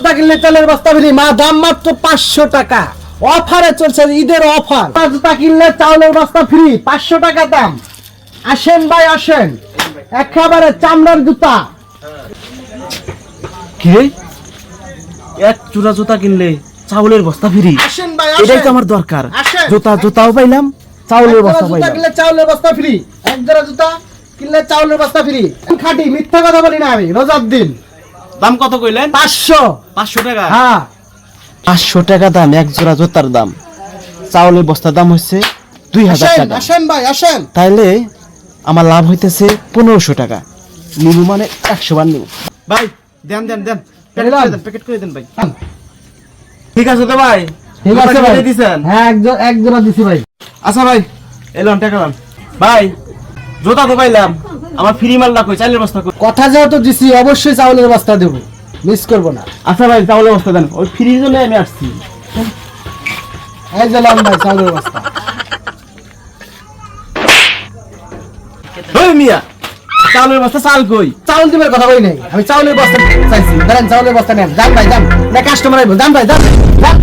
জুতা কিনলে চালের বস্তা ফ্রি, মা দাম মাত্র 500 টাকা। অফারে চলছে, ঈদের অফার। জুতা কিনলে চাউলের বস্তা ফ্রি, 500 টাকা দাম। আসেন ভাই আসেন, একেবারে চামড়ার জুতা। কি রে, এক জোড়া জুতা কিনলে চাউলের বস্তা ফ্রি? আসেন ভাই এটাই তো আসেন, আমার দরকার। আসেন। জুতাও পাইলাম, চাউলের বস্তা জুতা পাইলাম। কিনলে চাউলের বস্তা ফ্রি, এক জোড়া জুতা কিনলে চাউলের বস্তা ফ্রি। খাঁটি মিথ্যা কথা বলি না আমি, রোজার দিন। দাম কত কইলেন? 500। 500 টাকা? হ্যাঁ 500 টাকা দাম এক জোড়া জুতার দাম। চাউলের বস্তার দাম হচ্ছে 2000 আসেন টাকা। আসেন ভাই আসেন। তাইলে আমার লাভ হইতেছে 1500 টাকা। নিবু মানে 100 বার নিবু। ভাই দেন দেন দেন, প্যাকেট করে দেন ভাই। ঠিক আছে তো ভাই, ঠিক আছে ভাই, দিছেন? হ্যাঁ এক জোড়া দিছি ভাই। আচ্ছা ভাই, এলাম টাকা লাম। ভাই জুতা তো পাইলাম, আমার ফ্রি মালটা কই? চালের বস্তা কই? কথা যেহেতু দিছি অবশ্যই চাউলের বস্তা দেবো, মিস করবো না। আচ্ছা ভাই, চাউলের বস্তা দেন, ওই ফ্রির জন্য আমি আসছি। এই যে লাল ভাই চাউলের বস্তা। ওই মিয়া, চাউলের বস্তা চাল কই? চাউল দিবার কথা বই নাই, আমি চাউলের বস্তা চাইছি। ধরেন চাউলের বস্তা নেন, যান ভাই যান, না কাস্টমার আইবো, যান ভাই যান, যান।